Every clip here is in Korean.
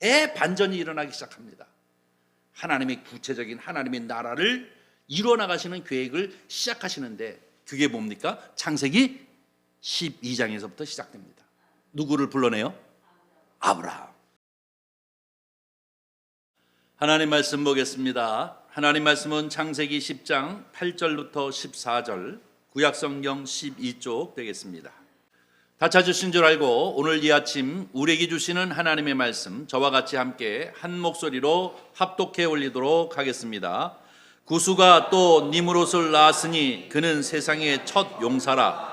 대반전이 일어나기 시작합니다. 하나님의 구체적인 하나님의 나라를 이루어나가시는 계획을 시작하시는데 그게 뭡니까? 창세기 12장에서부터 시작됩니다. 누구를 불러내요? 아브라함. 하나님 말씀 보겠습니다. 하나님 말씀은 창세기 10장 8절부터 14절, 구약성경 12쪽 되겠습니다. 다 찾으신 줄 알고 오늘 이 아침 우리에게 주시는 하나님의 말씀 저와 같이 함께 한 목소리로 합독해 올리도록 하겠습니다. 구수가 또 니므롯을 낳았으니 그는 세상의 첫 용사라.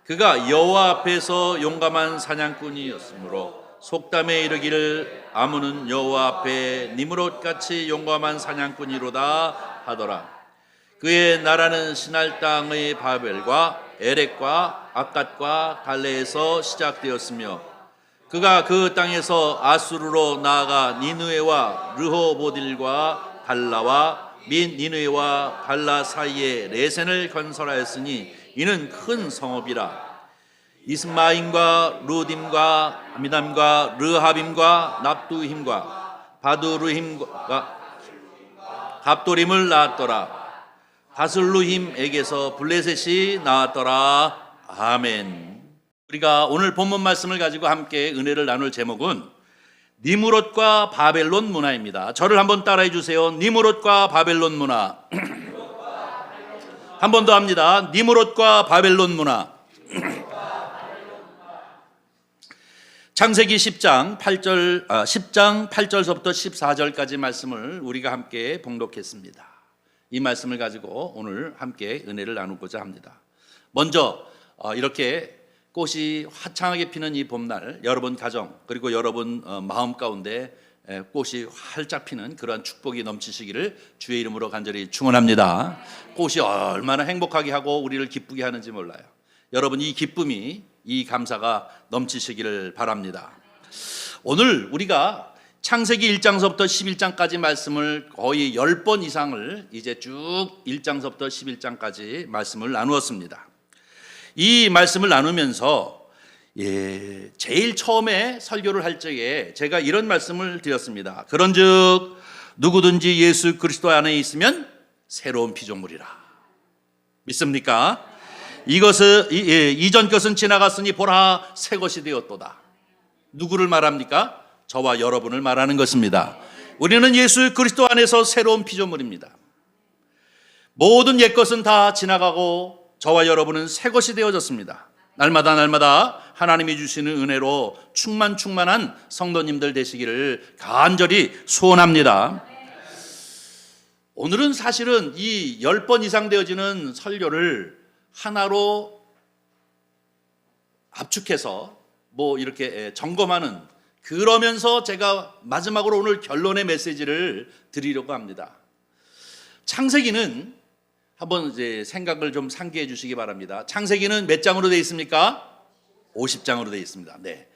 그가 여호와 앞에서 용감한 사냥꾼이었으므로 속담에 이르기를 아무는 여호와 앞에 니므롯같이 용감한 사냥꾼이로다 하더라. 그의 나라는 시날 땅의 바벨과 에렉과 아갓과 갈레에서 시작되었으며 그가 그 땅에서 아수르로 나아가 니느웨와 르호보딜과 발라와 및 니느웨와 발라 사이에 레센을 건설하였으니 이는 큰 성읍이라. 이스마임과 루딤과 아미담과 르하빔과 납두힘과 바두르힘과 갑도림을 낳았더라. 바슬루힘에게서 블레셋이 나왔더라. 아멘. 우리가 오늘 본문 말씀을 가지고 함께 은혜를 나눌 제목은 니므롯과 바벨론 문화입니다. 저를 한번 따라해 주세요. 니므롯과 바벨론 문화. 한 번 더 합니다. 니므롯과 바벨론 문화. 창세기 10장 8절서부터 14절까지 말씀을 우리가 함께 봉독했습니다. 이 말씀을 가지고 오늘 함께 은혜를 나누고자 합니다. 먼저 이렇게 꽃이 화창하게 피는 이 봄날 여러분 가정 그리고 여러분 마음 가운데 꽃이 활짝 피는 그러한 축복이 넘치시기를 주의 이름으로 간절히 축원합니다. 꽃이 얼마나 행복하게 하고 우리를 기쁘게 하는지 몰라요. 여러분 이 기쁨이 이 감사가 넘치시기를 바랍니다. 오늘 우리가 창세기 1장서부터 11장까지 말씀을 거의 10번 이상을 이제 쭉 1장서부터 11장까지 말씀을 나누었습니다. 이 말씀을 나누면서 제일 처음에 설교를 할 적에 제가 이런 말씀을 드렸습니다. 그런즉 누구든지 예수 그리스도 안에 있으면 새로운 피조물이라. 믿습니까? 이전 것은 지나갔으니 보라 새 것이 되었도다. 누구를 말합니까? 저와 여러분을 말하는 것입니다. 우리는 예수 그리스도 안에서 새로운 피조물입니다. 모든 옛 것은 다 지나가고 저와 여러분은 새 것이 되어졌습니다. 날마다 하나님이 주시는 은혜로 충만한 성도님들 되시기를 간절히 소원합니다. 오늘은 사실은 이 10번 이상 되어지는 설교를 하나로 압축해서 이렇게 점검하는, 그러면서 제가 마지막으로 오늘 결론의 메시지를 드리려고 합니다. 창세기는 한번 이제 생각을 좀 상기해 주시기 바랍니다. 창세기는 몇 장으로 되어 있습니까? 50장으로 되어 있습니다. 네.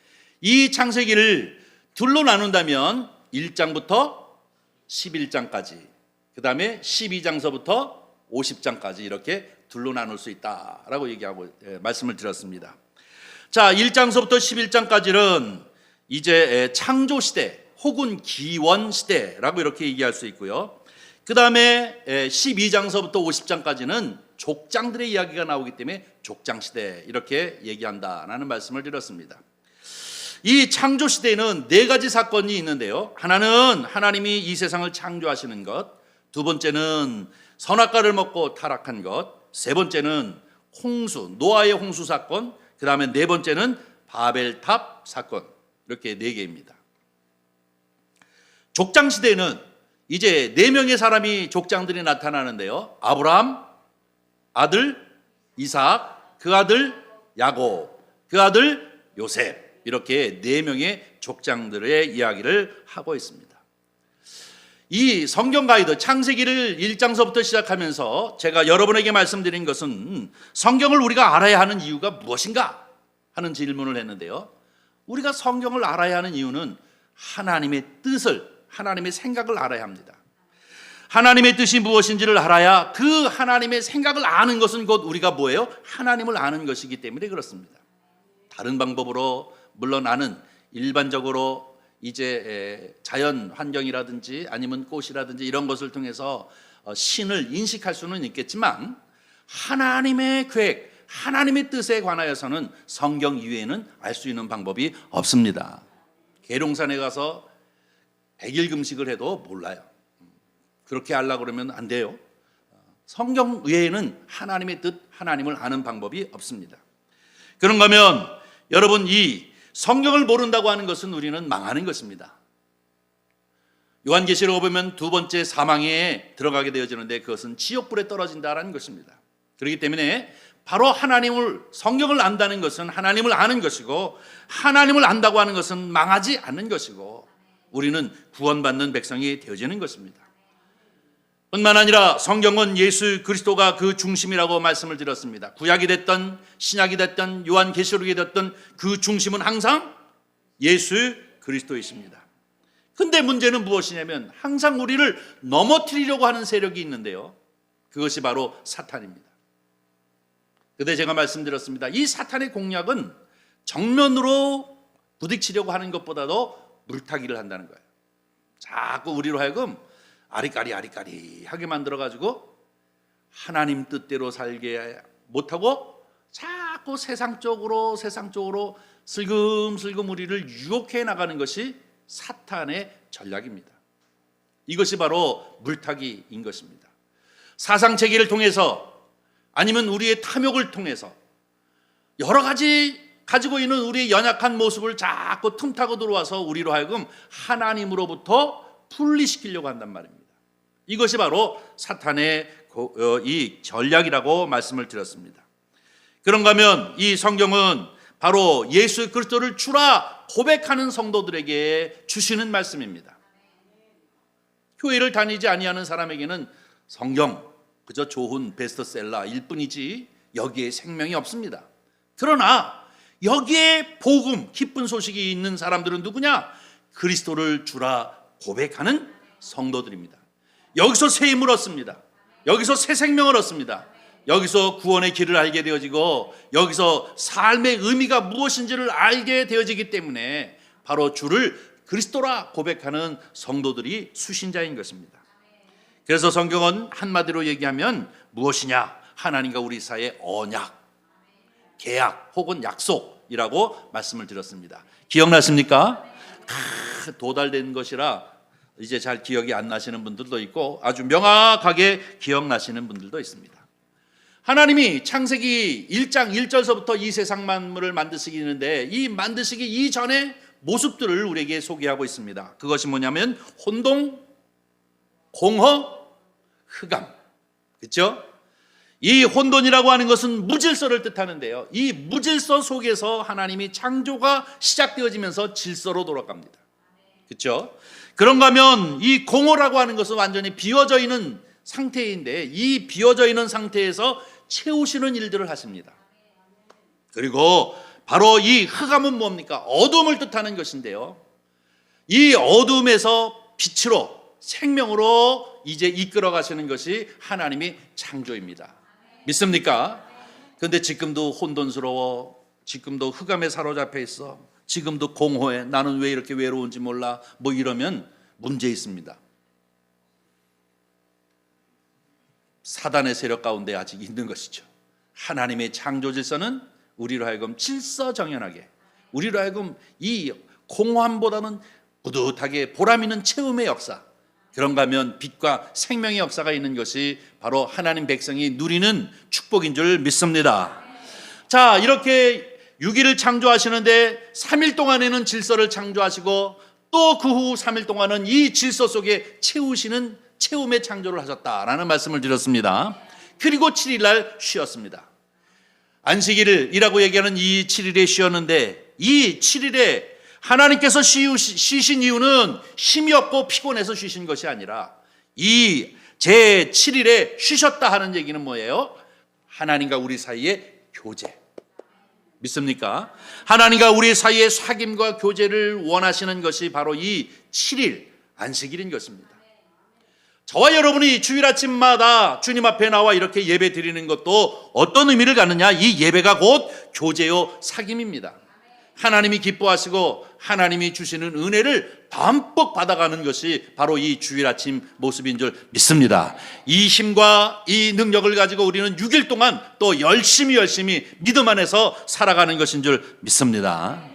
이 창세기를 둘로 나눈다면 1장부터 11장까지, 그 다음에 12장서부터 50장까지 이렇게 둘로 나눌 수 있다라고 얘기하고 말씀을 드렸습니다. 자, 1장서부터 11장까지는 이제 창조시대 혹은 기원시대라고 이렇게 얘기할 수 있고요. 그 다음에 12장서부터 50장까지는 족장들의 이야기가 나오기 때문에 족장시대 이렇게 얘기한다라는 말씀을 드렸습니다. 이 창조시대에는 네 가지 사건이 있는데요. 하나는 하나님이 이 세상을 창조하시는 것, 두 번째는 선악과를 먹고 타락한 것, 세 번째는 홍수, 노아의 홍수 사건, 그 다음에 네 번째는 바벨탑 사건, 이렇게 네 개입니다. 족장시대는 이제 네 명의 사람이 족장들이 나타나는데요. 아브라함, 아들 이삭, 그 아들 야곱, 그 아들 요셉, 이렇게 네 명의 족장들의 이야기를 하고 있습니다. 이 성경 가이드 창세기를 1장서부터 시작하면서 제가 여러분에게 말씀드린 것은 성경을 우리가 알아야 하는 이유가 무엇인가 하는 질문을 했는데요. 우리가 성경을 알아야 하는 이유는 하나님의 뜻을, 하나님의 생각을 알아야 합니다. 하나님의 뜻이 무엇인지를 알아야 그 하나님의 생각을 아는 것은 곧 우리가 뭐예요? 하나님을 아는 것이기 때문에 그렇습니다. 다른 방법으로, 물론 나는 일반적으로 이제 자연 환경이라든지 아니면 꽃이라든지 이런 것을 통해서 신을 인식할 수는 있겠지만 하나님의 계획, 하나님의 뜻에 관하여서는 성경 이외에는 알 수 있는 방법이 없습니다. 계룡산에 가서 100일 금식을 해도 몰라요. 그렇게 하려고 그러면 안 돼요. 성경 외에는 하나님의 뜻, 하나님을 아는 방법이 없습니다. 그런가 하면 여러분, 이 성경을 모른다고 하는 것은 우리는 망하는 것입니다. 요한계시록에 보면 두 번째 사망에 들어가게 되어지는데 그것은 지옥불에 떨어진다라는 것입니다. 그렇기 때문에 바로 하나님을, 성경을 안다는 것은 하나님을 아는 것이고, 하나님을 안다고 하는 것은 망하지 않는 것이고, 우리는 구원받는 백성이 되어지는 것입니다. 뿐만 아니라 성경은 예수 그리스도가 그 중심이라고 말씀을 드렸습니다. 구약이 됐던 신약이 됐던 요한계시록이 됐던 그 중심은 항상 예수 그리스도이십니다. 근데 문제는 무엇이냐면 항상 우리를 넘어뜨리려고 하는 세력이 있는데요, 그것이 바로 사탄입니다. 그때 제가 말씀드렸습니다. 이 사탄의 공략은 정면으로 부딪히려고 하는 것보다도 물타기를 한다는 거예요. 자꾸 우리로 하여금 아리까리 하게 만들어가지고 하나님 뜻대로 살게 못하고 자꾸 세상 쪽으로 슬금슬금 우리를 유혹해 나가는 것이 사탄의 전략입니다. 이것이 바로 물타기인 것입니다. 사상체계를 통해서 아니면 우리의 탐욕을 통해서 여러 가지 가지고 있는 우리의 연약한 모습을 자꾸 틈타고 들어와서 우리로 하여금 하나님으로부터 분리시키려고 한단 말입니다. 이것이 바로 사탄의 이 전략이라고 말씀을 드렸습니다. 그런가 하면 이 성경은 바로 예수 그리스도를 주라 고백하는 성도들에게 주시는 말씀입니다. 교회를 다니지 아니하는 사람에게는 성경 그저 좋은 베스트셀러일 뿐이지 여기에 생명이 없습니다. 그러나 여기에 복음, 기쁜 소식이 있는 사람들은 누구냐? 그리스도를 주라 고백하는 성도들입니다. 여기서 새 힘을 얻습니다. 여기서 새 생명을 얻습니다. 여기서 구원의 길을 알게 되어지고 여기서 삶의 의미가 무엇인지를 알게 되어지기 때문에 바로 주를 그리스도라 고백하는 성도들이 수신자인 것입니다. 그래서 성경은 한마디로 얘기하면 무엇이냐? 하나님과 우리 사이의 언약, 계약 혹은 약속이라고 말씀을 드렸습니다. 기억나십니까? 도달된 것이라 이제 잘 기억이 안 나시는 분들도 있고 아주 명확하게 기억나시는 분들도 있습니다. 하나님이 창세기 1장 1절서부터 이 세상 만물을 만드시기는데 이 만드시기 이전의 모습들을 우리에게 소개하고 있습니다. 그것이 뭐냐면 혼동, 공허, 흑암. 그렇죠? 이 혼돈이라고 하는 것은 무질서를 뜻하는데요, 이 무질서 속에서 하나님이 창조가 시작되어지면서 질서로 돌아갑니다. 그렇죠? 그런가 하면 이 공허라고 하는 것은 완전히 비워져 있는 상태인데 이 비워져 있는 상태에서 채우시는 일들을 하십니다. 그리고 바로 이 흑암은 뭡니까? 어둠을 뜻하는 것인데요, 이 어둠에서 빛으로 생명으로 이제 이끌어 가시는 것이 하나님의 창조입니다. 믿습니까? 그런데 지금도 혼돈스러워, 지금도 흑암에 사로잡혀 있어, 지금도 공허해, 나는 왜 이렇게 외로운지 몰라, 뭐 이러면 문제 있습니다. 사단의 세력 가운데 아직 있는 것이죠. 하나님의 창조 질서는 우리로 하여금 질서정연하게, 우리로 하여금 이 공허함보다는 뿌듯하게 보람 있는 체험의 역사, 그런가 하면 빛과 생명의 역사가 있는 것이 바로 하나님 백성이 누리는 축복인 줄 믿습니다. 자, 이렇게 6일을 창조하시는데 3일 동안에는 질서를 창조하시고 또 그 후 3일 동안은 이 질서 속에 채우시는 채움의 창조를 하셨다라는 말씀을 드렸습니다. 그리고 7일 날 쉬었습니다. 안식일이라고 얘기하는 이 7일에 쉬었는데 이 7일에 하나님께서 쉬신 이유는 힘이 없고 피곤해서 쉬신 것이 아니라 이 제 7일에 쉬셨다 하는 얘기는 뭐예요? 하나님과 우리 사이의 교제. 믿습니까? 하나님과 우리 사이의 사귐과 교제를 원하시는 것이 바로 이 7일 안식일인 것입니다. 저와 여러분이 주일 아침마다 주님 앞에 나와 이렇게 예배 드리는 것도 어떤 의미를 갖느냐? 이 예배가 곧 교제요 사귐입니다. 하나님이 기뻐하시고 하나님이 주시는 은혜를 덤뻑 받아가는 것이 바로 이 주일 아침 모습인 줄 믿습니다. 이 힘과 이 능력을 가지고 우리는 6일 동안 또 열심히 믿음 안에서 살아가는 것인 줄 믿습니다.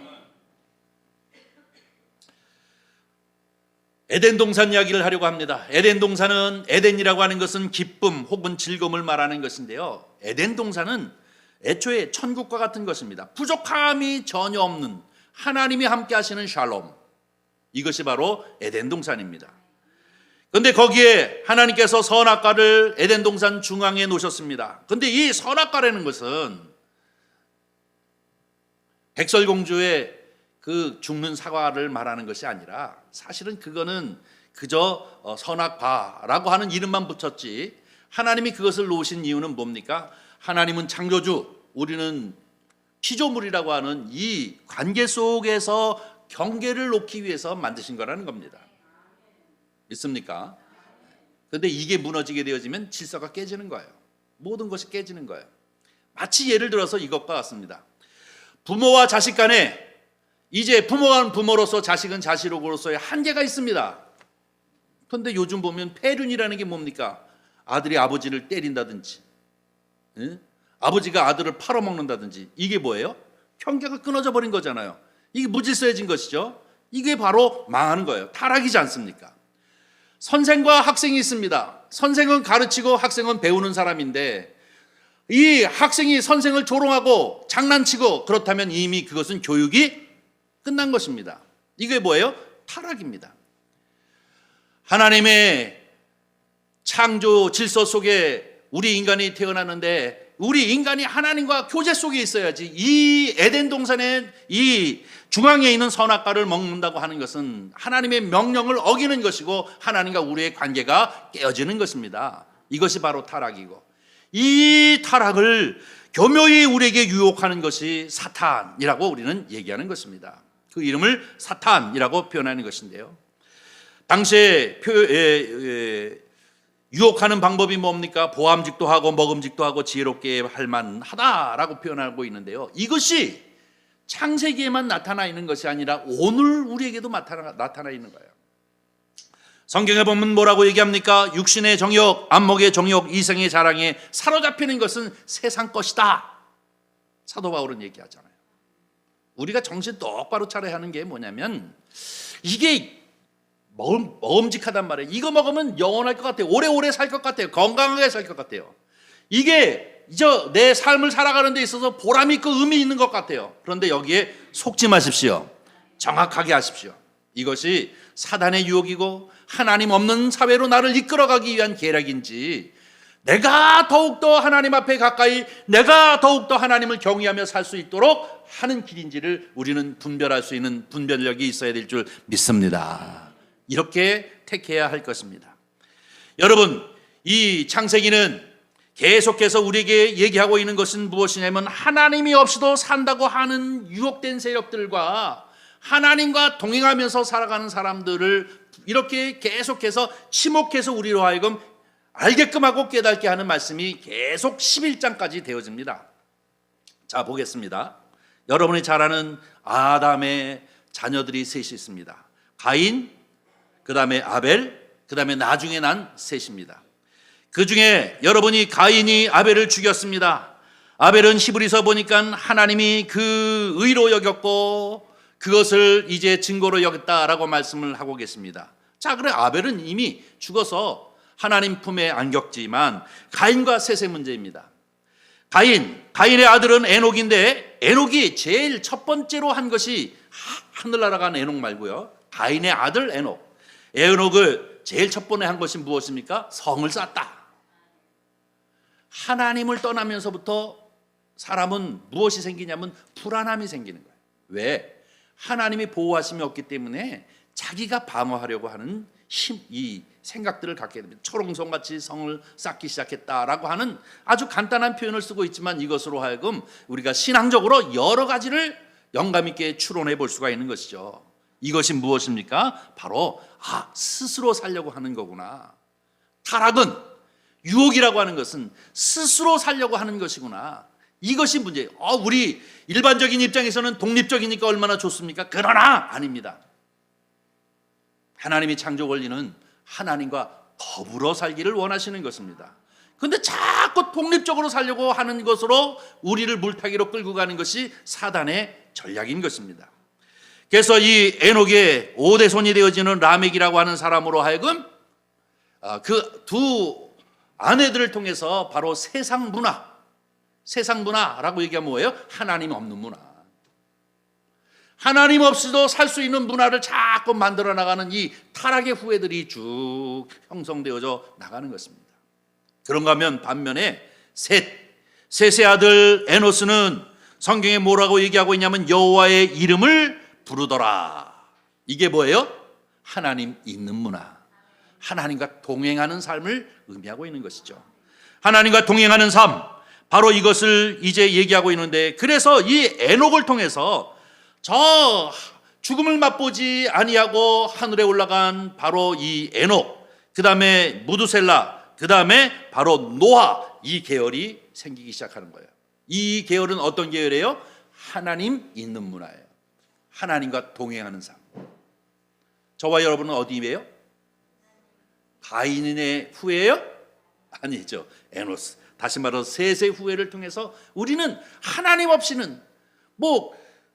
에덴 동산 이야기를 하려고 합니다. 에덴 동산은, 에덴이라고 하는 것은 기쁨 혹은 즐거움을 말하는 것인데요, 에덴 동산은 애초에 천국과 같은 것입니다. 부족함이 전혀 없는 하나님이 함께 하시는 샬롬, 이것이 바로 에덴 동산입니다. 그런데 거기에 하나님께서 선악과를 에덴 동산 중앙에 놓으셨습니다. 그런데 이 선악과라는 것은 백설공주의 그 죽는 사과를 말하는 것이 아니라 사실은 그거는 그저 선악과라고 하는 이름만 붙였지, 하나님이 그것을 놓으신 이유는 뭡니까? 하나님은 창조주, 우리는 피조물이라고 하는 이 관계 속에서 경계를 놓기 위해서 만드신 거라는 겁니다. 믿습니까? 그런데 이게 무너지게 되어지면 질서가 깨지는 거예요. 모든 것이 깨지는 거예요. 마치 예를 들어서 이것과 같습니다. 부모와 자식 간에, 이제 부모는 부모로서 자식은 자식으로서의 한계가 있습니다. 그런데 요즘 보면 폐륜이라는 게 뭡니까? 아들이 아버지를 때린다든지, 아버지가 아들을 팔아먹는다든지, 이게 뭐예요? 경계가 끊어져 버린 거잖아요. 이게 무질서해진 것이죠. 이게 바로 망하는 거예요. 타락이지 않습니까? 선생과 학생이 있습니다. 선생은 가르치고 학생은 배우는 사람인데, 이 학생이 선생을 조롱하고 장난치고 그렇다면 이미 그것은 교육이 끝난 것입니다. 이게 뭐예요? 타락입니다. 하나님의 창조 질서 속에 우리 인간이 태어났는데, 우리 인간이 하나님과 교제 속에 있어야지. 이 에덴 동산의 이 중앙에 있는 선악과를 먹는다고 하는 것은 하나님의 명령을 어기는 것이고 하나님과 우리의 관계가 깨어지는 것입니다. 이것이 바로 타락이고, 이 타락을 교묘히 우리에게 유혹하는 것이 사탄이라고 우리는 얘기하는 것입니다. 그 이름을 사탄이라고 표현하는 것인데요, 당시에 유혹하는 방법이 뭡니까? 보암직도 하고 먹음직도 하고 지혜롭게 할 만하다라고 표현하고 있는데요, 이것이 창세기에만 나타나 있는 것이 아니라 오늘 우리에게도 나타나 있는 거예요. 성경에 보면 뭐라고 얘기합니까? 육신의 정욕, 안목의 정욕, 이생의 자랑에 사로잡히는 것은 세상 것이다, 사도 바울은 얘기하잖아요. 우리가 정신 똑바로 차려야 하는 게 뭐냐면, 이게 먹음직하단 말이에요. 이거 먹으면 영원할 것 같아요. 오래오래 살 것 같아요. 건강하게 살 것 같아요. 이게 내 삶을 살아가는 데 있어서 보람 있고 의미 있는 것 같아요. 그런데 여기에 속지 마십시오. 정확하게 하십시오. 이것이 사단의 유혹이고 하나님 없는 사회로 나를 이끌어가기 위한 계략인지, 내가 더욱더 하나님 앞에 가까이, 내가 더욱더 하나님을 경외하며 살 수 있도록 하는 길인지를 우리는 분별할 수 있는 분별력이 있어야 될 줄 믿습니다. 이렇게 택해야 할 것입니다. 여러분, 이 창세기는 계속해서 우리에게 얘기하고 있는 것은 무엇이냐면, 하나님이 없이도 산다고 하는 유혹된 세력들과 하나님과 동행하면서 살아가는 사람들을 이렇게 계속해서 치목해서 우리로 하여금 알게끔 하고 깨닫게 하는 말씀이 계속 11장까지 되어집니다. 자, 보겠습니다. 여러분이 잘 아는 아담의 자녀들이 셋이 있습니다. 가인, 그 다음에 아벨, 그 다음에 나중에 난 셋입니다. 그 중에 여러분이 가인이 아벨을 죽였습니다. 아벨은 히브리서 보니까 하나님이 그 의로 여겼고 그것을 이제 증거로 여겼다라고 말씀을 하고 계십니다. 자, 그래 아벨은 이미 죽어서 하나님 품에 안겼지만 가인과 셋의 문제입니다. 가인의 아들은 에녹인데, 에녹이 제일 첫 번째로 한 것이 하늘 날아간 에녹 말고요, 가인의 아들 에녹을 제일 첫 번에 한 것이 무엇입니까? 성을 쌓았다. 하나님을 떠나면서부터 사람은 무엇이 생기냐면 불안함이 생기는 거예요. 왜? 하나님이 보호하심이 없기 때문에 자기가 방어하려고 하는 이 생각들을 갖게 됩니다. 초롱성같이 성을 쌓기 시작했다라고 하는 아주 간단한 표현을 쓰고 있지만, 이것으로 하여금 우리가 신앙적으로 여러 가지를 영감 있게 추론해 볼 수가 있는 것이죠. 이것이 무엇입니까? 바로 스스로 살려고 하는 거구나. 타락은, 유혹이라고 하는 것은 스스로 살려고 하는 것이구나. 이것이 문제예요. 우리 일반적인 입장에서는 독립적이니까 얼마나 좋습니까? 그러나 아닙니다. 하나님이 창조 원리는 하나님과 더불어 살기를 원하시는 것입니다. 그런데 자꾸 독립적으로 살려고 하는 것으로 우리를 물타기로 끌고 가는 것이 사단의 전략인 것입니다. 그래서 이 에녹의 5대 손이 되어지는 라멕이라고 하는 사람으로 하여금 그 두 아내들을 통해서 바로 세상 문화라고 얘기하면 뭐예요? 하나님 없는 문화. 하나님 없이도 살 수 있는 문화를 자꾸 만들어 나가는 이 타락의 후예들이 쭉 형성되어져 나가는 것입니다. 그런가 하면 반면에 셋의 아들 에노스는 성경에 뭐라고 얘기하고 있냐면 여호와의 이름을 부르더라. 이게 뭐예요? 하나님 있는 문화, 하나님과 동행하는 삶을 의미하고 있는 것이죠. 하나님과 동행하는 삶, 바로 이것을 이제 얘기하고 있는데, 그래서 이 에녹을 통해서 저 죽음을 맛보지 아니하고 하늘에 올라간 바로 이 에녹, 그 다음에 무두셀라, 그 다음에 바로 노아, 이 계열이 생기기 시작하는 거예요. 이 계열은 어떤 계열이에요? 하나님 있는 문화예요. 하나님과 동행하는 삶. 저와 여러분은 어디예요? 가인의 후예예요? 아니죠. 에노스. 다시 말해서 셋의 후예를 통해서 우리는 하나님 없이는,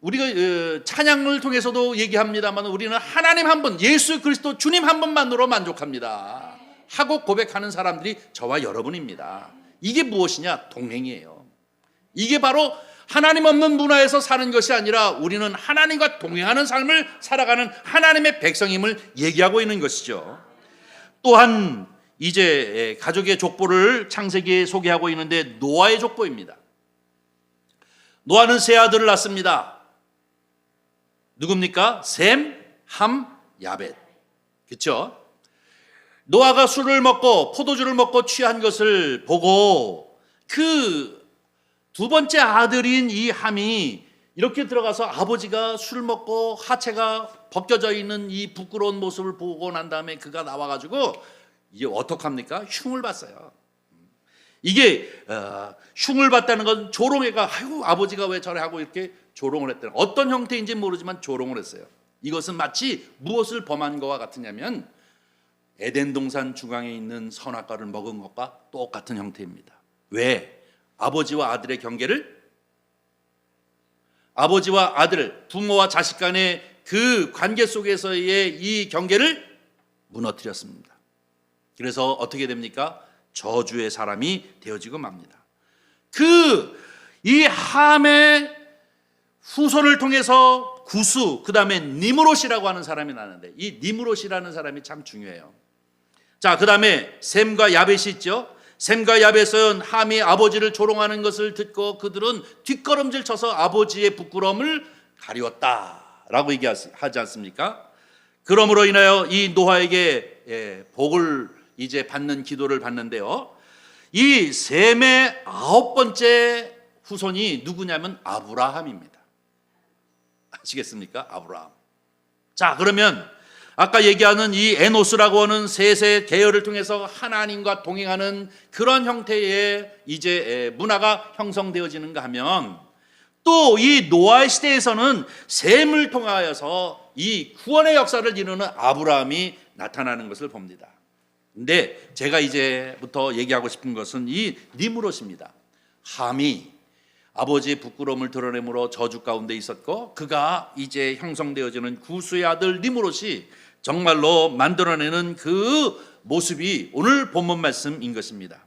우리가 찬양을 통해서도 얘기합니다만 우리는 하나님 한 분, 예수 그리스도 주님 한 분만으로 만족합니다 하고 고백하는 사람들이 저와 여러분입니다. 이게 무엇이냐? 동행이에요. 이게 바로 하나님 없는 문화에서 사는 것이 아니라 우리는 하나님과 동행하는 삶을 살아가는 하나님의 백성임을 얘기하고 있는 것이죠. 또한 이제 가족의 족보를 창세기에 소개하고 있는데 노아의 족보입니다. 노아는 세 아들을 낳습니다. 누굽니까? 셈, 함, 야벳. 그렇죠? 노아가 술을 먹고 포도주를 먹고 취한 것을 보고 그 두 번째 아들인 이 함이 이렇게 들어가서 아버지가 술 먹고 하체가 벗겨져 있는 이 부끄러운 모습을 보고 난 다음에 그가 나와가지고 이게 어떡합니까? 흉을 봤어요. 이게 흉을 봤다는 건 조롱해가, 아이고 아버지가 왜 저래 하고 이렇게 조롱을 했다는, 어떤 형태인지 모르지만 조롱을 했어요. 이것은 마치 무엇을 범한 것과 같으냐면 에덴 동산 중앙에 있는 선악과를 먹은 것과 똑같은 형태입니다. 왜? 아버지와 아들의 경계를, 아버지와 아들, 부모와 자식 간의 그 관계 속에서의 이 경계를 무너뜨렸습니다. 그래서 어떻게 됩니까? 저주의 사람이 되어지고 맙니다. 이 함의 후손을 통해서 구스, 그 다음에 니므롯이라고 하는 사람이 나는데, 이 니므롯이라는 사람이 참 중요해요. 자, 그 다음에 셈과 야벳이 있죠. 셈과 야벳은 함이 아버지를 조롱하는 것을 듣고 그들은 뒷걸음질 쳐서 아버지의 부끄러움을 가리웠다라고 얘기하지 않습니까? 그러므로 인하여 이 노아에게 복을 이제 받는 기도를 받는데요. 이 셈의 9번째 후손이 누구냐면 아브라함입니다. 아시겠습니까? 아브라함. 자, 그러면 아까 얘기하는 이 에노스라고 하는 셋의 계열을 통해서 하나님과 동행하는 그런 형태의 이제 문화가 형성되어지는가 하면, 또 이 노아의 시대에서는 셈을 통하여서 이 구원의 역사를 이루는 아브라함이 나타나는 것을 봅니다. 근데 제가 이제부터 얘기하고 싶은 것은 이 니므롯입니다. 함이 아버지의 부끄러움을 드러내므로 저주 가운데 있었고, 그가 이제 형성되어지는 구스의 아들 니므롯이 정말로 만들어내는 그 모습이 오늘 본문 말씀인 것입니다.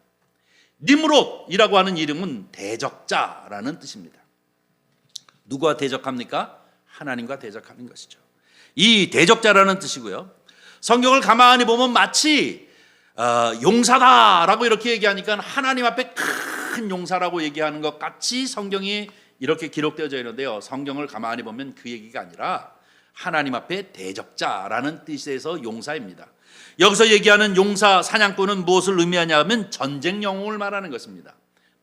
니므롯이라고 하는 이름은 대적자라는 뜻입니다. 누구와 대적합니까? 하나님과 대적하는 것이죠. 이 대적자라는 뜻이고요. 성경을 가만히 보면 마치 용사다라고 이렇게 얘기하니까 하나님 앞에 큰 용사라고 얘기하는 것 같이 성경이 이렇게 기록되어져 있는데요. 성경을 가만히 보면 그 얘기가 아니라 하나님 앞에 대적자라는 뜻에서 용사입니다. 여기서 얘기하는 용사, 사냥꾼은 무엇을 의미하냐면 전쟁 영웅을 말하는 것입니다.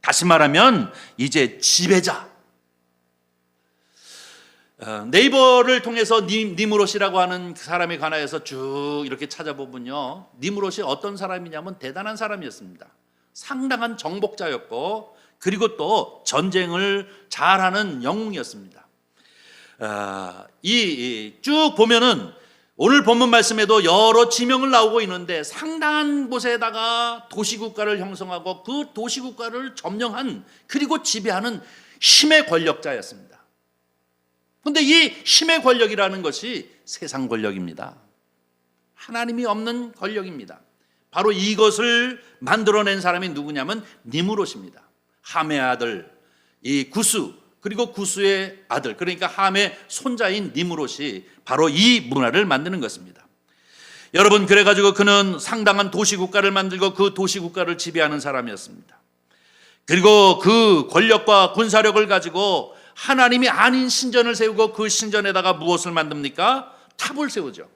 다시 말하면 이제 지배자. 네이버를 통해서 니므롯이라고 하는 사람에 관하여서 쭉 이렇게 찾아보면요, 니므롯이 어떤 사람이냐면 대단한 사람이었습니다. 상당한 정복자였고 그리고 또 전쟁을 잘하는 영웅이었습니다. 쭉 보면은 오늘 본문 말씀에도 여러 지명을 나오고 있는데 상당한 곳에다가 도시국가를 형성하고 그 도시국가를 점령한 그리고 지배하는 힘의 권력자였습니다. 그런데 이 힘의 권력이라는 것이 세상 권력입니다. 하나님이 없는 권력입니다. 바로 이것을 만들어낸 사람이 누구냐면 니므롯입니다. 함의 아들 이 구스, 그리고 구스의 아들, 그러니까 함의 손자인 니므롯이 바로 이 문화를 만드는 것입니다. 여러분, 그래가지고 그는 상당한 도시국가를 만들고 그 도시국가를 지배하는 사람이었습니다. 그리고 그 권력과 군사력을 가지고 하나님이 아닌 신전을 세우고 그 신전에다가 무엇을 만듭니까? 탑을 세우죠.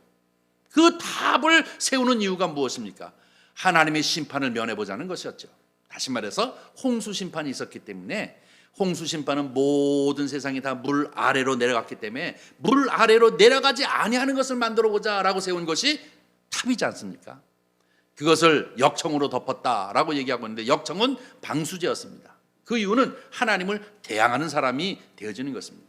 그 탑을 세우는 이유가 무엇입니까? 하나님의 심판을 면해보자는 것이었죠. 다시 말해서 홍수 심판이 있었기 때문에, 홍수 심판은 모든 세상이 다 물 아래로 내려갔기 때문에 물 아래로 내려가지 아니하는 것을 만들어 보자라고 세운 것이 탑이지 않습니까? 그것을 역청으로 덮었다라고 얘기하고 있는데, 역청은 방수제였습니다. 그 이유는 하나님을 대항하는 사람이 되어지는 것입니다.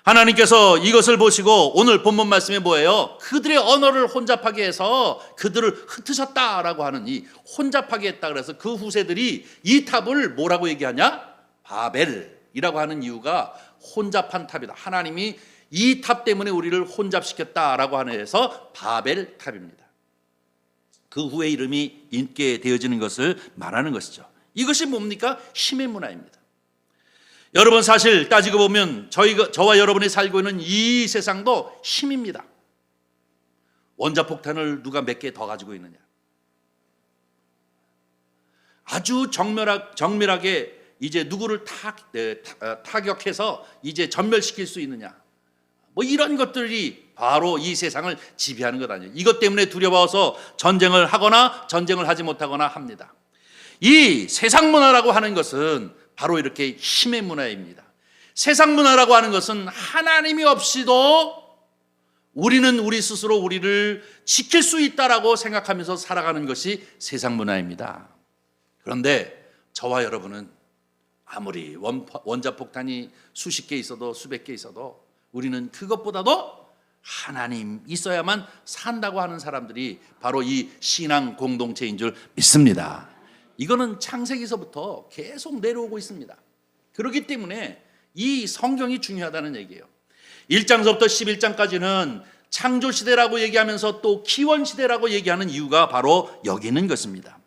하나님께서 이것을 보시고 오늘 본문 말씀에 뭐예요? 그들의 언어를 혼잡하게 해서 그들을 흩으셨다라고 하는, 이 혼잡하게 했다 그래서 그 후세들이 이 탑을 뭐라고 얘기하냐? 바벨이라고 하는 이유가 혼잡한 탑이다. 하나님이 이 탑 때문에 우리를 혼잡시켰다라고 하는 해서 바벨 탑입니다. 그 후에 이름이 있게 되어지는 것을 말하는 것이죠. 이것이 뭡니까? 힘의 문화입니다. 여러분, 사실 따지고 보면 저와 여러분이 살고 있는 이 세상도 힘입니다. 원자폭탄을 누가 몇 개 더 가지고 있느냐, 아주 정밀하게 이제 누구를 타격해서 이제 전멸시킬 수 있느냐, 뭐 이런 것들이 바로 이 세상을 지배하는 것 아니에요. 이것 때문에 두려워서 전쟁을 하거나 전쟁을 하지 못하거나 합니다. 이 세상 문화라고 하는 것은 바로 이렇게 힘의 문화입니다. 세상 문화라고 하는 것은 하나님이 없이도 우리는 우리 스스로 우리를 지킬 수 있다라고 생각하면서 살아가는 것이 세상 문화입니다. 그런데 저와 여러분은 아무리 원자폭탄이 수십 개 있어도 수백 개 있어도 우리는 그것보다도 하나님 있어야만 산다고 하는 사람들이 바로 이 신앙 공동체인 줄 믿습니다. 이거는 창세기서부터 계속 내려오고 있습니다. 그렇기 때문에 이 성경이 중요하다는 얘기예요. 1장서부터 11장까지는 창조시대라고 얘기하면서 또 기원시대라고 얘기하는 이유가 바로 여기 있는 것입니다.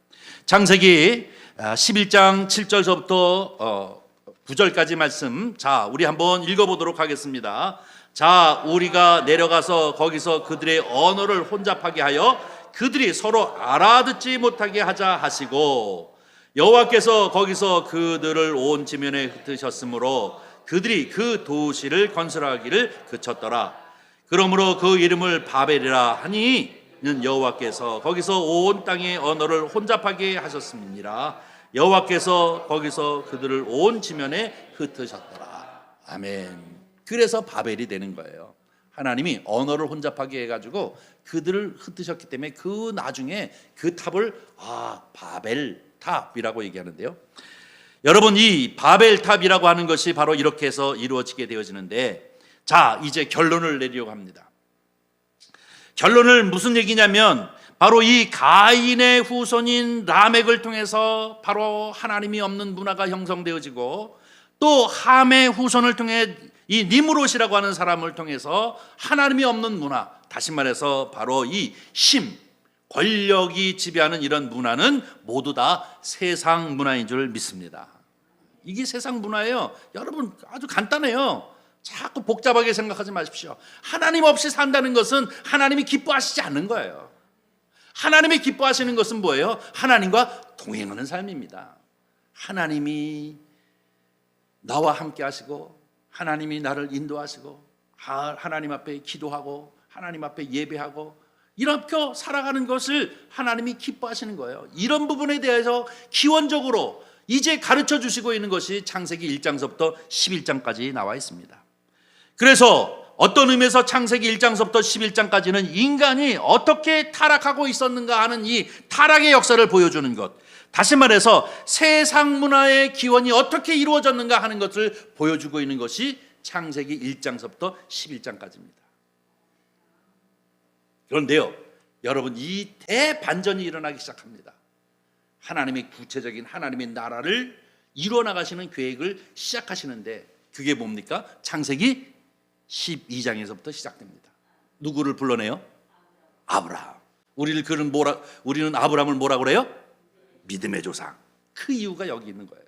창세기 11장 7절서부터 9절까지 말씀, 자, 우리 한번 읽어보도록 하겠습니다. 자, 우리가 내려가서 거기서 그들의 언어를 혼잡하게 하여 그들이 서로 알아듣지 못하게 하자 하시고, 여호와께서 거기서 그들을 온 지면에 흩으셨으므로 그들이 그 도시를 건설하기를 그쳤더라. 그러므로 그 이름을 바벨이라 하니 이는 여호와께서 거기서 온 땅의 언어를 혼잡하게 하셨습니다. 여호와께서 거기서 그들을 온 지면에 흩으셨더라. 아멘. 그래서 바벨이 되는 거예요. 하나님이 언어를 혼잡하게 해가지고 그들을 흩으셨기 때문에 그 나중에 그 탑을 바벨 탑이라고 얘기하는데요. 여러분, 이 바벨 탑이라고 하는 것이 바로 이렇게 해서 이루어지게 되어지는데, 자, 이제 결론을 내리려고 합니다. 결론을 무슨 얘기냐면 바로 이 가인의 후손인 라멕을 통해서 바로 하나님이 없는 문화가 형성되어지고, 또 함의 후손을 통해 이 니므롯이라고 하는 사람을 통해서 하나님이 없는 문화, 다시 말해서 바로 이 힘, 권력이 지배하는 이런 문화는 모두 다 세상 문화인 줄 믿습니다. 이게 세상 문화예요. 여러분, 아주 간단해요. 자꾸 복잡하게 생각하지 마십시오. 하나님 없이 산다는 것은 하나님이 기뻐하시지 않는 거예요. 하나님이 기뻐하시는 것은 뭐예요? 하나님과 동행하는 삶입니다. 하나님이 나와 함께 하시고, 하나님이 나를 인도하시고, 하나님 앞에 기도하고, 하나님 앞에 예배하고, 이렇게 살아가는 것을 하나님이 기뻐하시는 거예요. 이런 부분에 대해서 기원적으로 이제 가르쳐 주시고 있는 것이 창세기 1장서부터 11장까지 나와 있습니다. 그래서 어떤 의미에서 창세기 1장서부터 11장까지는 인간이 어떻게 타락하고 있었는가 하는 이 타락의 역사를 보여주는 것, 다시 말해서 세상 문화의 기원이 어떻게 이루어졌는가 하는 것을 보여주고 있는 것이 창세기 1장서부터 11장까지입니다. 그런데요, 여러분, 이 대반전이 일어나기 시작합니다. 하나님의 구체적인 하나님의 나라를 이루어 나가시는 계획을 시작하시는데 그게 뭡니까? 창세기 12장에서부터 시작됩니다. 누구를 불러내요? 아브라함. 우리는 아브라함을 뭐라 그래요? 믿음의 조상. 그 이유가 여기 있는 거예요.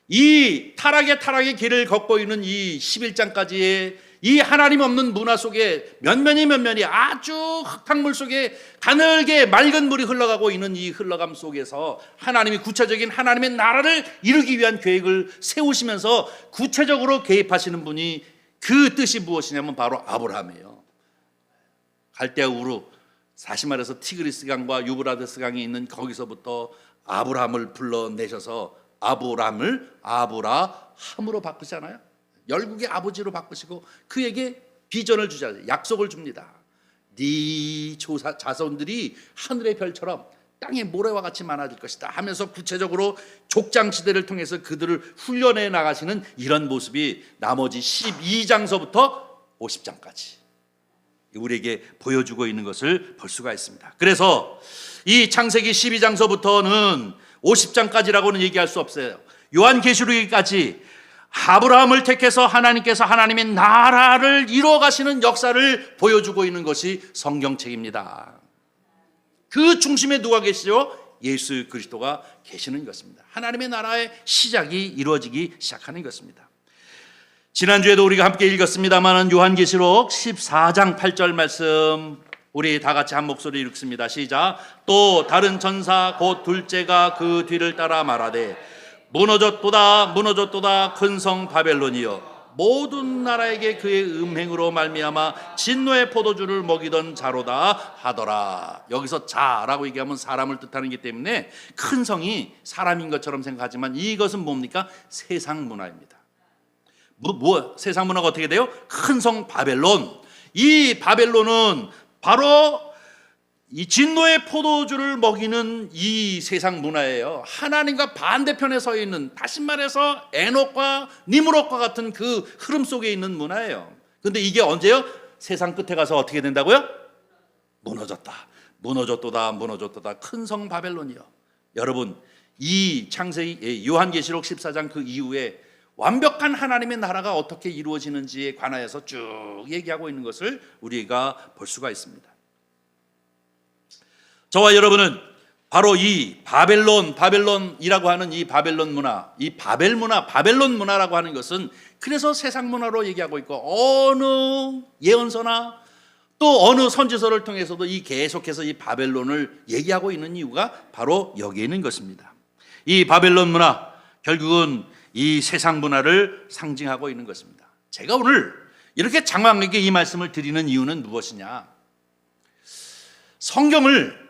이 타락의 길을 걷고 있는 이 11장까지의 이 하나님 없는 문화 속에 면면이 아주 흙탕물 속에 가늘게 맑은 물이 흘러가고 있는 이 흘러감 속에서 하나님이 구체적인 하나님의 나라를 이루기 위한 계획을 세우시면서 구체적으로 개입하시는 분이, 그 뜻이 무엇이냐면 바로 아브라함이에요. 갈대아 우르, 다시 말해서 티그리스 강과 유브라데스 강이 있는 거기서부터 아브라함을 불러내셔서 아브라함을 아브라함으로 바꾸잖아요. 열국의 아버지로 바꾸시고 그에게 비전을 주잖아요. 약속을 줍니다. 네 자손들이 하늘의 별처럼 땅의 모래와 같이 많아질 것이다 하면서 구체적으로 족장시대를 통해서 그들을 훈련해 나가시는 이런 모습이 나머지 12장서부터 50장까지 우리에게 보여주고 있는 것을 볼 수가 있습니다. 그래서 이 창세기 12장서부터는 50장까지라고는 얘기할 수 없어요. 요한계시록까지 아브라함을 택해서 하나님께서 하나님의 나라를 이루어 가시는 역사를 보여주고 있는 것이 성경책입니다. 그 중심에 누가 계시죠? 예수 그리스도가 계시는 것입니다. 하나님의 나라의 시작이 이루어지기 시작하는 것입니다. 지난주에도 우리가 함께 읽었습니다만 요한계시록 14장 8절 말씀 우리 다 같이 한 목소리 읽습니다. 시작. 또 다른 천사 곧 둘째가 그 뒤를 따라 말하되 무너졌도다 큰 성 바벨론이여 모든 나라에게 그의 음행으로 말미암아 진노의 포도주를 먹이던 자로다 하더라. 여기서 자라고 얘기하면 사람을 뜻하는 기 때문에 큰 성이 사람인 것처럼 생각하지만 이것은 뭡니까? 세상 문화입니다. 세상 문화가 어떻게 돼요? 큰 성 바벨론. 이 바벨론은 바로 이 진노의 포도주를 먹이는 이 세상 문화예요. 하나님과 반대편에 서 있는, 다시 말해서 에녹과 니므롯과 같은 그 흐름 속에 있는 문화예요. 그런데 이게 언제요? 세상 끝에 가서 어떻게 된다고요? 무너졌도다 큰 성 바벨론이요. 여러분, 이 창세기 요한계시록 14장 그 이후에 완벽한 하나님의 나라가 어떻게 이루어지는지에 관하여서 쭉 얘기하고 있는 것을 우리가 볼 수가 있습니다. 저와 여러분은 바로 이 바벨론이라고 하는 이 바벨론 문화, 이 바벨론 문화라고 하는 것은 그래서 세상 문화로 얘기하고 있고 어느 예언서나 또 어느 선지서를 통해서도 이 계속해서 이 바벨론을 얘기하고 있는 이유가 바로 여기에 있는 것입니다. 이 바벨론 문화, 결국은 이 세상 문화를 상징하고 있는 것입니다. 제가 오늘 이렇게 장황하게 이 말씀을 드리는 이유는 무엇이냐? 성경을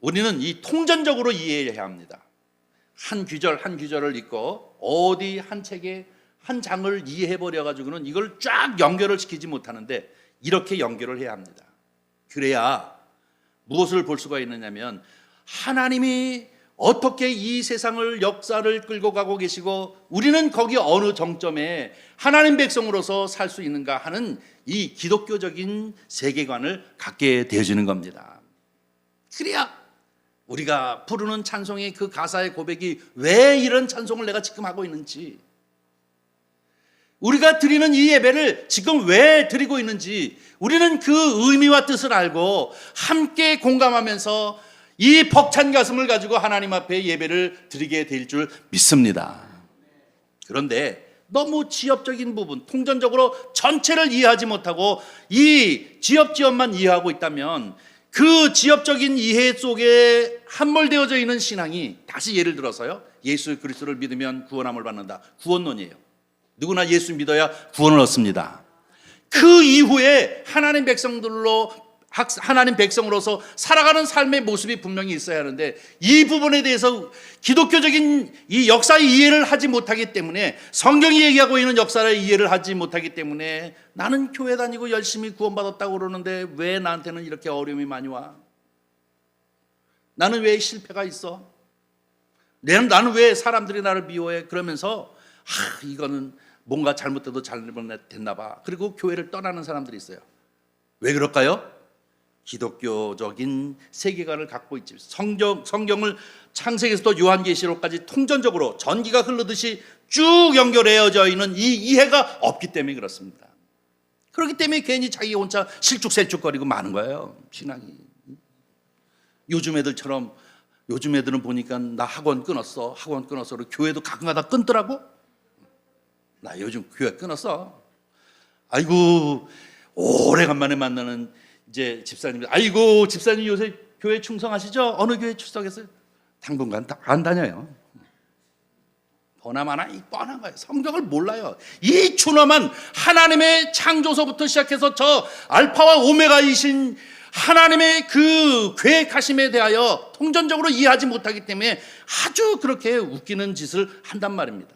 우리는 이 통전적으로 이해해야 합니다. 한 구절 한 구절을 읽고 어디 한 책에 한 장을 이해해버려 가지고는 이걸 쫙 연결을 시키지 못하는데 이렇게 연결을 해야 합니다. 그래야 무엇을 볼 수가 있느냐면 하나님이 어떻게 이 세상을 역사를 끌고 가고 계시고 우리는 거기 어느 정점에 하나님 백성으로서 살 수 있는가 하는 이 기독교적인 세계관을 갖게 되어지는 겁니다. 그래야 우리가 부르는 찬송의 그 가사의 고백이 왜 이런 찬송을 내가 지금 하고 있는지, 우리가 드리는 이 예배를 지금 왜 드리고 있는지 우리는 그 의미와 뜻을 알고 함께 공감하면서 이 벅찬 가슴을 가지고 하나님 앞에 예배를 드리게 될 줄 믿습니다. 그런데 너무 지엽적인 부분, 통전적으로 전체를 이해하지 못하고 이 지엽만 이해하고 있다면 그 지엽적인 이해 속에 함몰되어져 있는 신앙이, 다시 예를 들어서요, 예수 그리스도를 믿으면 구원함을 받는다. 구원론이에요. 누구나 예수 믿어야 구원을 얻습니다. 그 이후에 하나님 백성들로 하나님 백성으로서 살아가는 삶의 모습이 분명히 있어야 하는데, 이 부분에 대해서 기독교적인 이 역사의 이해를 하지 못하기 때문에, 성경이 얘기하고 있는 역사의 이해를 하지 못하기 때문에, 나는 교회 다니고 열심히 구원받았다고 그러는데 왜 나한테는 이렇게 어려움이 많이 와? 나는 왜 실패가 있어? 나는 왜 사람들이 나를 미워해? 그러면서 이거는 뭔가 잘못돼도 잘못됐나 봐. 그리고 교회를 떠나는 사람들이 있어요. 왜 그럴까요? 기독교적인 세계관을 갖고 있지. 성경을 창세기에서부터 요한계시록까지 통전적으로 전기가 흐르듯이 쭉 연결되어져 있는 이 이해가 없기 때문에 그렇습니다. 그렇기 때문에 괜히 자기 혼자 실쭉셀쭉거리고 마는 거예요, 신앙이. 요즘 애들은 보니까 나 학원 끊었어. 교회도 가끔가다 끊더라고. 나 요즘 교회 끊었어. 아이고, 오래간만에 만나는 이제 집사님, 아이고 집사님 요새 교회 충성하시죠? 어느 교회 출석했어요? 당분간 안 다녀요. 보나마나 이 뻔한 거예요. 성경을 몰라요. 이 추놈한 하나님의 창조서부터 시작해서 저 알파와 오메가이신 하나님의 그 계획하심에 대하여 통전적으로 이해하지 못하기 때문에 아주 그렇게 웃기는 짓을 한단 말입니다.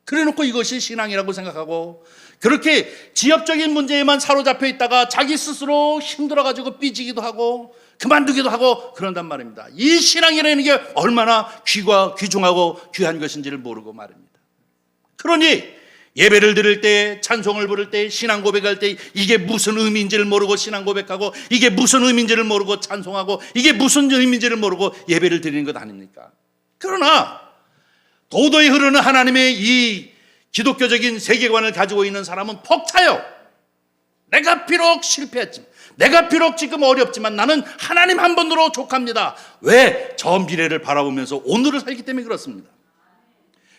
그래놓고 이것이 신앙이라고 생각하고, 그렇게 지엽적인 문제에만 사로잡혀 있다가 자기 스스로 힘들어가지고 삐지기도 하고 그만두기도 하고 그런단 말입니다. 이 신앙이라는 게 얼마나 귀중하고 귀한 것인지를 모르고 말입니다. 그러니 예배를 드릴 때, 찬송을 부를 때, 신앙 고백할 때 이게 무슨 의미인지를 모르고 신앙 고백하고, 이게 무슨 의미인지를 모르고 찬송하고, 이게 무슨 의미인지를 모르고 예배를 드리는 것 아닙니까? 그러나 도도히 흐르는 하나님의 이 기독교적인 세계관을 가지고 있는 사람은 벅차요. 내가 비록 실패했지만, 내가 비록 지금 어렵지만 나는 하나님 한 분으로 족합니다. 왜? 저 미래를 바라보면서 오늘을 살기 때문에 그렇습니다.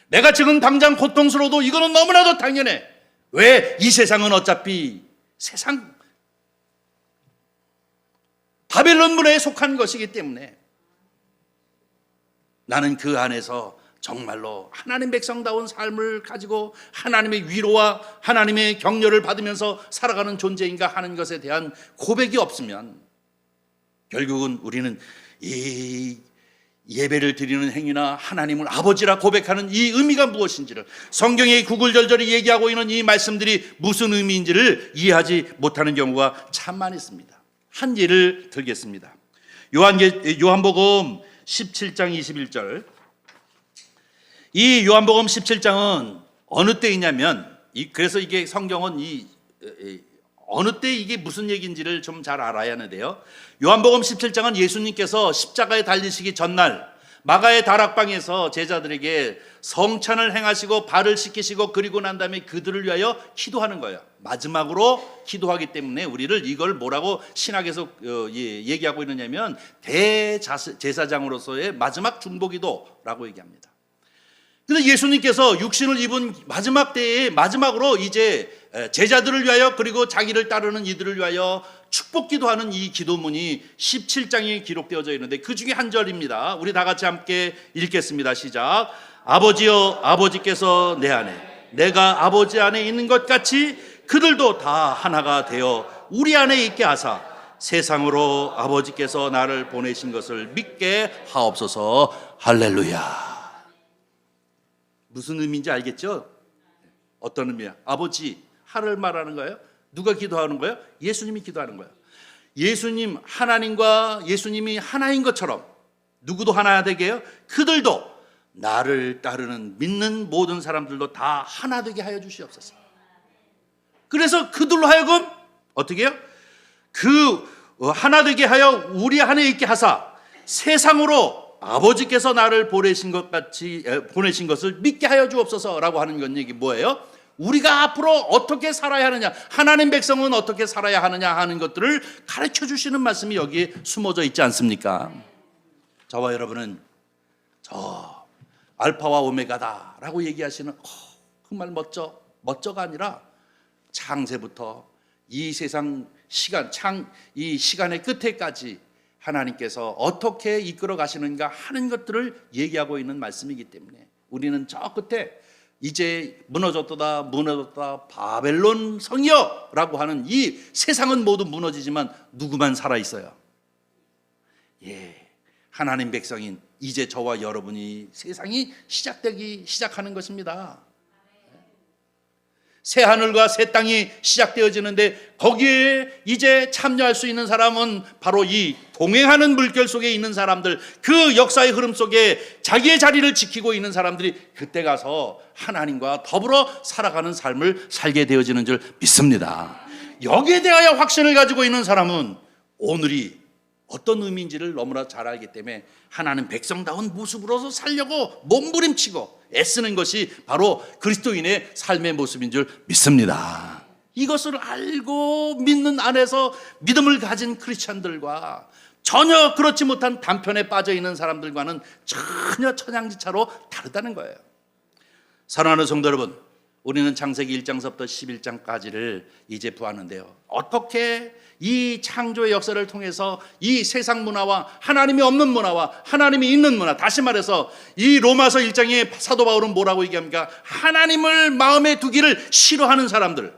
내가 지금 당장 고통스러워도 이거는 너무나도 당연해. 왜? 이 세상은 어차피 바벨론 문화에 속한 것이기 때문에 나는 그 안에서 정말로 하나님 백성다운 삶을 가지고 하나님의 위로와 하나님의 격려를 받으면서 살아가는 존재인가 하는 것에 대한 고백이 없으면 결국은 우리는 이 예배를 드리는 행위나 하나님을 아버지라 고백하는 이 의미가 무엇인지를, 성경에 구글절절히 얘기하고 있는 이 말씀들이 무슨 의미인지를 이해하지 못하는 경우가 참 많이 있습니다. 한 예를 들겠습니다. 요한복음 17장 21절. 이 요한복음 17장은 어느 때이냐면, 그래서 이게 성경은 어느 때 이게 무슨 얘기인지를 좀 잘 알아야 하는데요. 요한복음 17장은 예수님께서 십자가에 달리시기 전날 마가의 다락방에서 제자들에게 성찬을 행하시고 발을 씻기시고, 그리고 난 다음에 그들을 위하여 기도하는 거예요. 마지막으로 기도하기 때문에 우리를 이걸 뭐라고 신학에서 얘기하고 있느냐면 대제사장으로서의 마지막 중보기도라고 얘기합니다. 근데 예수님께서 육신을 입은 마지막 때에 마지막으로 이제 제자들을 위하여, 그리고 자기를 따르는 이들을 위하여 축복기도하는 이 기도문이 17장에 기록되어져 있는데, 그 중에 한 절입니다. 우리 다 같이 함께 읽겠습니다. 시작. 아버지여, 아버지께서 내 안에, 내가 아버지 안에 있는 것 같이 그들도 다 하나가 되어 우리 안에 있게 하사 세상으로 아버지께서 나를 보내신 것을 믿게 하옵소서. 할렐루야. 무슨 의미인지 알겠죠? 어떤 의미야? 아버지, 하를 말하는 거예요? 누가 기도하는 거예요? 예수님이 기도하는 거예요. 예수님, 하나님과 예수님이 하나인 것처럼 누구도 하나 되게 해요? 그들도, 나를 따르는 믿는 모든 사람들도 다 하나 되게 하여 주시옵소서. 그래서 그들로 하여금 어떻게 해요? 하나 되게 하여 우리 안에 있게 하사 세상으로 아버지께서 나를 보내신 것을 믿게 하여 주옵소서라고 하는 건 얘기 뭐예요? 우리가 앞으로 어떻게 살아야 하느냐, 하나님 백성은 어떻게 살아야 하느냐 하는 것들을 가르쳐 주시는 말씀이 여기에 숨어져 있지 않습니까? 저와 여러분은 저 알파와 오메가다라고 얘기하시는 그 말 멋져가 아니라 창세부터 이 세상 이 시간의 끝에까지 하나님께서 어떻게 이끌어 가시는가 하는 것들을 얘기하고 있는 말씀이기 때문에 우리는 저 끝에 이제 무너졌도다 무너졌다 바벨론 성이여 라고 하는 이 세상은 모두 무너지지만 누구만 살아있어요? 예, 하나님 백성인 이제 저와 여러분이 세상이 시작하는 것입니다. 새 하늘과 새 땅이 시작되어지는데 거기에 이제 참여할 수 있는 사람은 바로 이 동행하는 물결 속에 있는 사람들, 그 역사의 흐름 속에 자기의 자리를 지키고 있는 사람들이 그때 가서 하나님과 더불어 살아가는 삶을 살게 되어지는 줄 믿습니다. 여기에 대하여 확신을 가지고 있는 사람은 오늘이 어떤 의미인지를 너무나 잘 알기 때문에 하나님 백성다운 모습으로서 살려고 몸부림치고 애쓰는 것이 바로 그리스도인의 삶의 모습인 줄 믿습니다. 이것을 알고 믿는 안에서 믿음을 가진 크리스찬들과 전혀 그렇지 못한 단편에 빠져 있는 사람들과는 전혀 천양지차로 다르다는 거예요. 사랑하는 성도 여러분, 우리는 창세기 1장서부터 11장까지를 이제 보았는데요. 어떻게 이 창조의 역사를 통해서 이 세상 문화와 하나님이 없는 문화와 하나님이 있는 문화, 다시 말해서 이 로마서 1장에 사도 바울은 뭐라고 얘기합니까? 하나님을 마음에 두기를 싫어하는 사람들,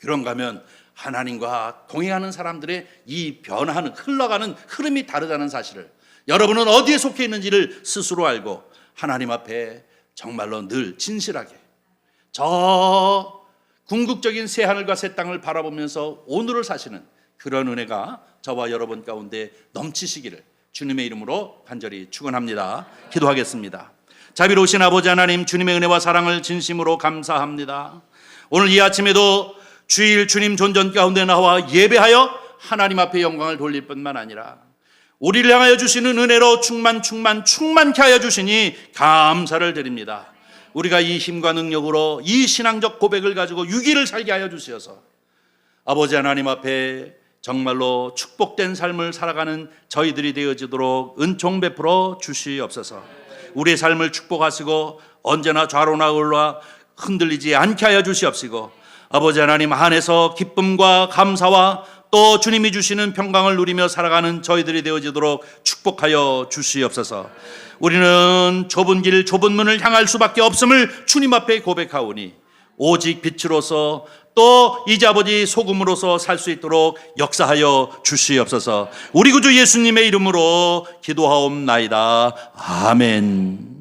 그런가 하면 하나님과 동행하는 사람들의 이 변화하는, 흘러가는 흐름이 다르다는 사실을, 여러분은 어디에 속해 있는지를 스스로 알고 하나님 앞에 정말로 늘 진실하게 저 궁극적인 새 하늘과 새 땅을 바라보면서 오늘을 사시는 그런 은혜가 저와 여러분 가운데 넘치시기를 주님의 이름으로 간절히 축원합니다. 기도하겠습니다. 자비로우신 아버지 하나님, 주님의 은혜와 사랑을 진심으로 감사합니다. 오늘 이 아침에도 주일 주님 존전 가운데 나와 예배하여 하나님 앞에 영광을 돌릴 뿐만 아니라 우리를 향하여 주시는 은혜로 충만케 하여 주시니 감사를 드립니다. 우리가 이 힘과 능력으로 이 신앙적 고백을 가지고 유기를 살게 하여 주시어서 아버지 하나님 앞에 정말로 축복된 삶을 살아가는 저희들이 되어지도록 은총 베풀어 주시옵소서. 우리의 삶을 축복하시고 언제나 좌로나 우로나 흔들리지 않게 하여 주시옵시고 아버지 하나님 안에서 기쁨과 감사와 또 주님이 주시는 평강을 누리며 살아가는 저희들이 되어지도록 축복하여 주시옵소서. 우리는 좁은 길 좁은 문을 향할 수밖에 없음을 주님 앞에 고백하오니 오직 빛으로서 또 이제 아버지 소금으로서 살 수 있도록 역사하여 주시옵소서. 우리 구주 예수님의 이름으로 기도하옵나이다. 아멘.